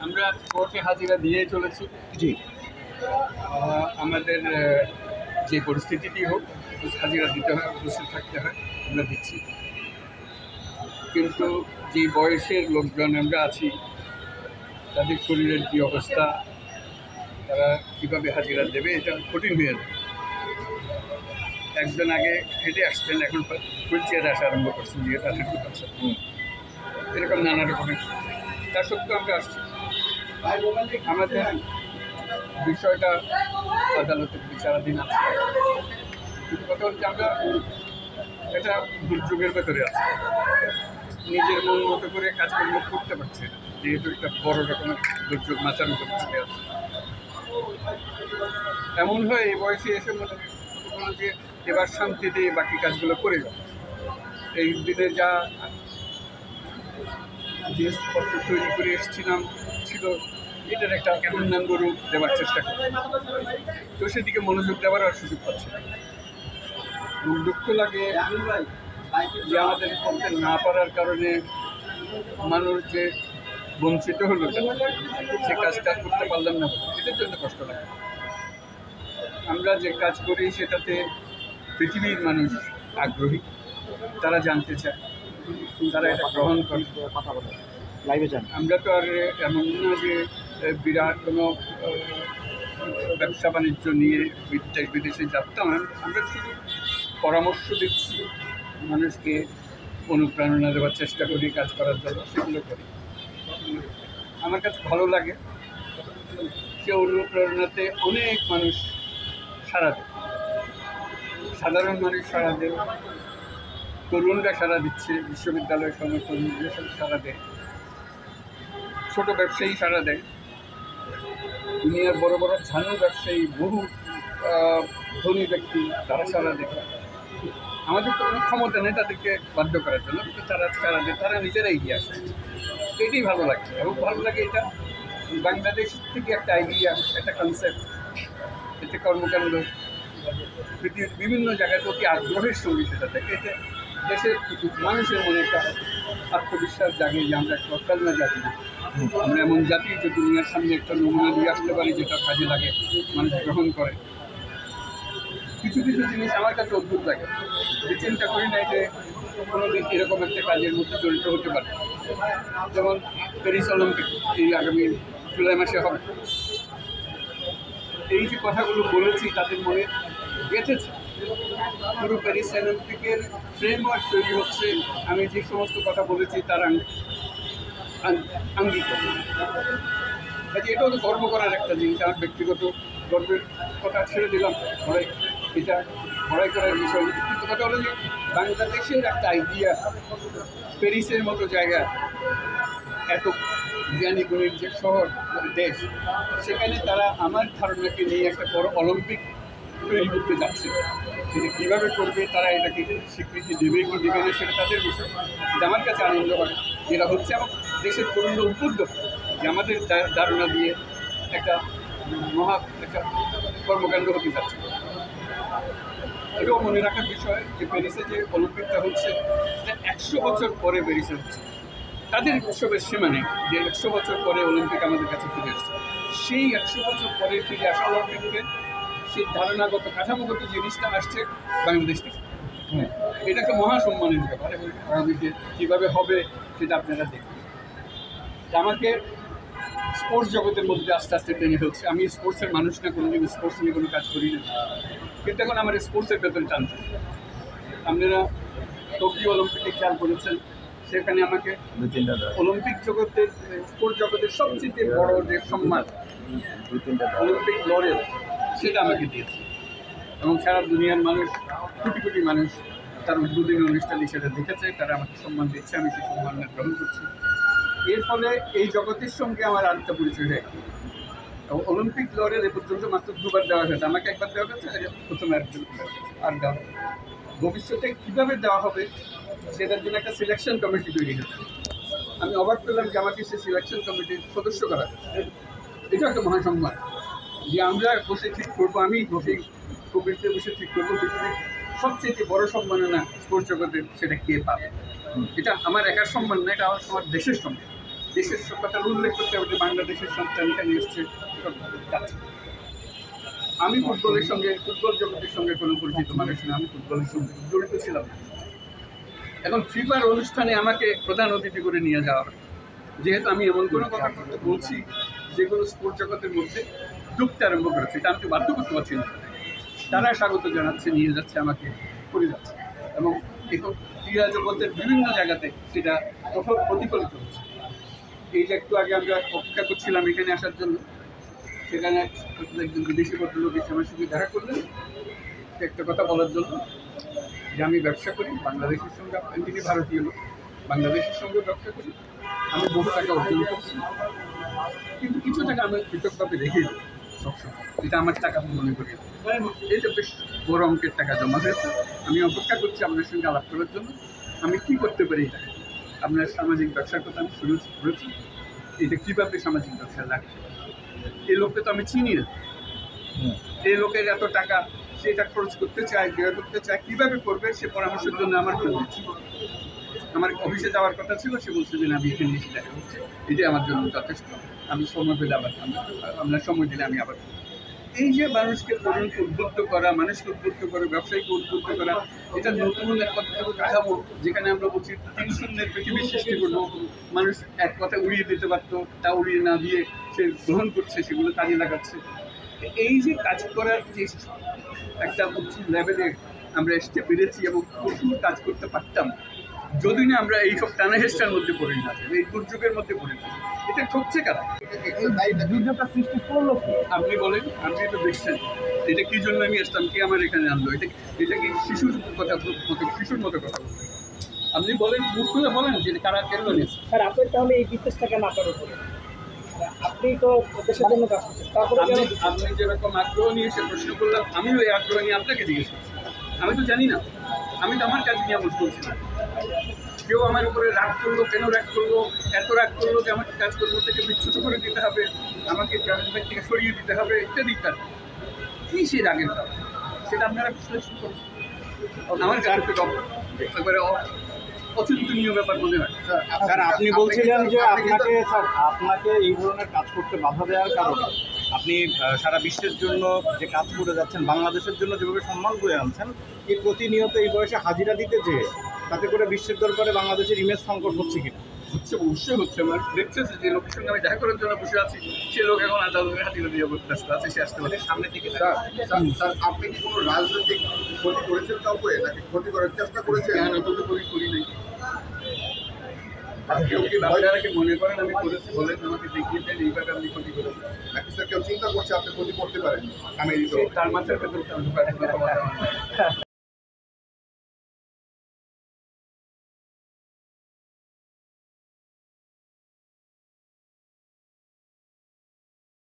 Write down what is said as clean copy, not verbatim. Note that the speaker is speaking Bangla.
আমরা কোর্টে হাজিরা দিয়ে চলেছি। জি আমাদের যে পরিস্থিতিটি হোক হাজিরা দিতে হয়, উপস্থিত থাকতে হয়, আমরা দিচ্ছি। কিন্তু যে বয়সের লোকজন আমরা আছি তাদের শরীরের কী অবস্থা, তারা কীভাবে হাজিরা দেবে, এটা কঠিন হয়ে যাবে। একজন আগে হেঁটে আসছেন, এখন হুইল চেয়ারে আসা আরম্ভ করছেন, দিয়ে তার হাঁটতে পারছেন। এরকম নানা রকমের, তা সত্ত্বেও আমরা আসছি। আমাদের বিষয়টা আদালতের বিচারাধীন আছে, কিন্তু কথা হচ্ছে আমরা এটা দুর্যোগের ভেতরে আছি, নিজের মন মতো করে কাজকর্ম করতে পারছি না, যেহেতু একটা বড় রকমের দুর্যোগ মাথার উপর চলে আছে। এমন হয় এই বয়সে এসে মনে হয় যে এবার শান্তিতে বাকি কাজগুলো করে যাও। এই দিনে যা জিনিসপত্র তৈরি করে এসেছিলাম ছিল এটার একটা পূর্ণাঙ্গ রূপ দেওয়ার চেষ্টা করি, তো সেদিকে মনোযোগ দেওয়ার আর সুযোগ পাচ্ছি না। দুঃখ লাগে যে আমাদের করতে না পারার কারণে মানুষ যে বঞ্চিত হলো, সে কাজটা করতে পারলাম না, এটার জন্য কষ্ট লাগে। আমরা যে কাজ করি সেটাতে পৃথিবীর মানুষ আগ্রহী, তারা জানতে চায়, তারা এটা গ্রহণ করে। লাইভে যান। আমরা তো আর এমন না যে বিরাট কোনো ব্যবসা বাণিজ্য নিয়ে দেশ বিদেশে যাতাম। আমরা শুধু পরামর্শ দিচ্ছি, মানুষকে অনুপ্রেরণা দেওয়ার চেষ্টা করি, কাজ করার জন্য সেগুলো করি। আমার কাছে ভালো লাগে, সে অনুপ্রেরণাতে অনেক মানুষ সাড়া দেয়, সাধারণ মানুষ সাড়া দেয়, তরুণরা সাড়া দিচ্ছে, বিশ্ববিদ্যালয়ের সময় তরুণরা সাড়া দেয়, ছোট ব্যবসায়ী সাড়া দেয়, দুনিয়ার বড় বড় ঝানু ব্যবসায়ী, বহু ধনী ব্যক্তি তারা সাড়া দেয়। আমাদের তো কোনো ক্ষমতা নেই তাদেরকে বাধ্য করার জন্য, কিন্তু তারা সাড়া দেয়, তারা নিজেরাই এগিয়ে আসে। এটাই ভালো লাগে। এবং ভালো লাগে এটা বাংলাদেশ থেকে একটা আইডিয়া, একটা কনসেপ্ট, এতে কর্মকাণ্ড পৃথিবীর বিভিন্ন জায়গায় অতি আগ্রহের সঙ্গে সেটা থাকে। এতে দেশের মানুষের মনে একটা আত্মবিশ্বাস জাগে যে আমরা একটা অকালনা জাতি না, আমরা এমন জাতি যে দুনিয়ার সামনে একটা নমুনা দিয়ে আসতে পারি, যেটা কাজে লাগে, মানুষ গ্রহণ করে। কিছু কিছু জিনিস আমার কাছে অদ্ভুত লাগে, যে চিন্তা করি না যে কোনোদিন এরকম একটা কাজের মধ্যে জড়িত হতে পারে। যেমন প্যারিস অলিম্পিক এই আগামী জুলাই মাসে হবে, এই যে কথাগুলো বলেছি তাদের মনে গেঁথেছে। পুরো প্যারিস অলিম্পিকের ফ্রেমওয়ার্ক তৈরি হচ্ছে আমি যে সমস্ত কথা বলেছি তার আঙ্গিক। এটাও তো গর্ব করার একটা জিনিস। আমার ব্যক্তিগত গর্বের কথা ছেড়ে দিলাম, এটা বড়াই করার বিষয়। কিন্তু কথা হলো যে বাংলাদেশের একটা আইডিয়া, প্যারিসের মতো জায়গা, এত জ্ঞানী গুণীর যে শহর, দেশ, সেখানে তারা আমার ধারণাকে নিয়ে একটা বড় অলিম্পিক তৈরি করতে যাচ্ছে। সেটা কীভাবে করবে, তারা এটাকে স্বীকৃতি দেবে কি দেবে না, সেটা তাদের বিষয়। এটা আমার কাছে আনন্দ হয় যেটা হচ্ছে, আমার দেশের তরুণ উদ্যোগ যে আমাদের ধারণা দিয়ে একটা একটা কর্মকাণ্ড হতে যাচ্ছে। এটাও মনে রাখার বিষয় যে প্যারিসে যে অলিম্পিকটা হচ্ছে সেটা 100 বছর পরে প্যারিসে হচ্ছে। তাদের উৎসবের সীমা নেই যে 100 বছর পরে অলিম্পিক আমাদের কাছে ফিরে আসছে। সেই 100 বছর পরে ফিরে আসা অলিম্পিকের সেই ধারণাগত কাঠামোগত জিনিসটা আসছে বাংলাদেশ থেকে। এটা একটা মহাসম্মানের ব্যাপার, এবং আগামীতে কীভাবে হবে সেটা আপনারা দেখবেন। আমাকে স্পোর্টস জগতের মধ্যে আস্তে আস্তে টেনে ফেলছে। আমি স্পোর্টসের মানুষ না, কোনোদিন স্পোর্টস নিয়ে কোনো কাজ করি না, কিন্তু এখন আমার স্পোর্টসের ভেতরে টানছে। আপনারা টোকিও অলিম্পিকে খেয়াল করেছেন, সেখানে আমাকে অলিম্পিক জগতের, স্পোর্টস জগতের সবচেয়ে বড় যে সম্মান অলিম্পিক লরেল, সেটা আমাকে দিয়েছে। এবং সারা দুনিয়ার মানুষ, কোটি কোটি মানুষ তার উদ্বোধনী অনুষ্ঠানে সেটা দেখেছে, তারা আমাকে সম্মান দিচ্ছে, আমি সেই সম্মান গ্রহণ করছি। এর ফলে এই জগতের সঙ্গে আমার আরেকটা পরিচয় হয়। অলিম্পিক লরেল এ পর্যন্ত মাত্র 2বার দেওয়া হয়েছে, আমাকে একবার দেওয়া হয়েছে, প্রথমে আর দেওয়া। ভবিষ্যতে কীভাবে দেওয়া হবে সেটার জন্য একটা সিলেকশন কমিটি তৈরি হয়েছে। আমি অবাক পেলাম যে আমাকে সেই সিলেকশন কমিটির সদস্য করা হয়েছে। এটা একটা মহাসম্মান যে আমরা বসে ঠিক করবো, আমি বসে কমিটিতে বসে ঠিক করবো পৃথিবীর সবচেয়ে বড় সম্মাননা স্পোর্টস জগতের, সেটা কে পাবে। এটা আমার একার সম্মান না, এটা আমার দেশের সম্মান। দেশের কথা উল্লেখ করতে হবে যে বাংলাদেশের সন্তান এখানে এসছে। আমি ফুটবলের সঙ্গে, ফুটবল জগতের সঙ্গে কোনো পরিচিত মানুষ না, আমি ফুটবলের সঙ্গে জড়িত ছিলাম না। এখন ফিফার অনুষ্ঠানে আমাকে প্রধান অতিথি করে নিয়ে যাওয়া হয়, যেহেতু আমি এমন কোনো কথা বলছি যেগুলো স্পোর্টস জগতের মধ্যে ঢুকতে আরম্ভ করেছে, এটা আমি তো বাধ্য করতে পারছি না। তারা স্বাগত জানাচ্ছে, নিয়ে যাচ্ছে, আমাকে করে যাচ্ছে, এবং এখন ক্রীড়া জগতের বিভিন্ন জায়গাতে সেটা কঠোর প্রতিফলিত হচ্ছে। এই যে একটু আগে আমরা অপেক্ষা করছিলাম এখানে আসার জন্য, সেখানে একজন বিদেশি ভদ্রলোক এসে আমার সঙ্গে দেখা করলেন একটা কথা বলার জন্য যে আমি ব্যবসা করি বাংলাদেশের সঙ্গে, তিনি ভারতীয় লোক, বাংলাদেশের সঙ্গে ব্যবসা করি, আমি বহু টাকা অর্জন করছি, কিন্তু কিছু টাকা আমি পৃথকভাবে রেখে দিই সবসময়, এটা আমার টাকা মনে করি। এটা বেশ বড় অঙ্কের টাকা জমা হয়েছে, আমি অপেক্ষা করছি আপনার সঙ্গে আলাপ করার জন্য, আমি কী করতে পারি এটা। আপনার সামাজিক ব্যবসার কথা আমি শুরু করেছি, এটা কীভাবে সামাজিক ব্যবসা লাগবে। এই লোককে তো আমি চিনি না, এই লোকের এত টাকা সেটা খরচ করতে চায়, ব্যয় করতে চায়, কীভাবে করবে সে পরামর্শের জন্য আমার ফোন দিচ্ছি। আমার অফিসে যাওয়ার কথা ছিল, সে বলছে যে আমি এখানে এসে দেখা হচ্ছে, এটাই আমার জন্য যথেষ্ট, আমি সময় পেলে আবার আপনার সময় দিলে আমি আবার। এই যে মানুষকে উদ্বুদ্ধ করা, মানুষকে উদ্বুদ্ধ করে, ব্যবসায়ীকে উদ্বুদ্ধ করা, এটা নতুন এক কথা কাঠামো, যেখানে আমরা বলছি 3 শূন্যের পৃথিবীর সৃষ্টি করবো। মানুষ এক কথা উড়িয়ে দিতে পারতো, তা উড়িয়ে না দিয়ে সে গ্রহণ করছে, সেগুলো কাজে লাগাচ্ছে। এই যে কাজ করার যে একটা উচ্চ লেভেলে আমরা আসতে পেরেছি এবং প্রচুর কাজ করতে পারতাম, যদি না আমরা এইসব টানাহেস্টার মধ্যে পড়ে না, এই দুর্যোগের মধ্যে পড়ে না। এটা ঠকছে কারা? দুর্যোগটা সৃষ্টি করলো কি? আপনি বলেন, আপনি তো দেখছেন এটা কি জন্য আমি আসতাম, কি আমার এখানে আনলো? এটা কি শিশুর কথা মতো, শিশুর মতো কথা বলতে? আপনি বলেন, মুখ খুলে বলেন যে কারা কেন নিয়েছে। স্যার আপনার তাহলে এই বিশ্বাসটা কেন আপনার উপরে? আপনি তো দেশের জন্য কাজ করছেন, তারপরে আপনি যেরকম আগ্রহ নিয়ে সে প্রশ্ন করলাম, আমিও এই আগ্রহ নিয়ে আপনাকে জিজ্ঞেস করছি। আমি তো জানি না, আমি তো আমার কাজ নিয়ে আমার বলছিলাম। কেউ আমার উপরে রাগ করলো, কেন রাগ করলো, এত রাগ করলো যে আমাকে কাজকর্ম থেকে বিচ্যুত করে দিতে হবে, আমাকে গ্রামের থেকে সরিয়ে দিতে হবে, ইত্যাদি ইত্যাদি। কী সে রাগের কারণ সেটা আপনারা বিশ্লেষণ করুন। আমার কাছে একবারে অচিন্তনীয় ব্যাপার মনে হয়। স্যার আপনি বলছিলেন যে আপনাকে এই ধরনের কাজ করতে বাধা দেওয়ার কারণে আপনি সারা বিশ্বের জন্য যে কাজ করে যাচ্ছেন, বাংলাদেশের জন্য যেভাবে সম্মান বয়ে আনছেন, এই প্রতিনিয়ত এই বয়সে হাজিরা দিতে যেয়ে তাতে করে বিশ্বের দরবারে বাংলাদেশের ইমেজ সংকট হচ্ছে কিনা? হচ্ছে, অবশ্যই হচ্ছে। আমার দেখছে যে লোকের সঙ্গে আমি দেখা করার জন্য বসে আছি, সে লোক এখন আদালতের হাতিয়ে দিয়ে ব্যস্ত আছে, সে আসতে পারে সামনের দিকে। স্যার আপনি কি কোনো রাজনৈতিক ক্ষতি করেছেন কাউকে, নাকি ক্ষতি করার চেষ্টা করেছেন? কেন তো করি নাই। কেউ কি আপনারা কি মনে করেন আমি করেছি? বলেন, আমাকে দেখিয়ে দেন এইভাবে আপনি ক্ষতি করেছেন। নাকি স্যার কেউ চিন্তা করছে আপনি ক্ষতি করতে পারেন? আমি তার মাথার ভেতর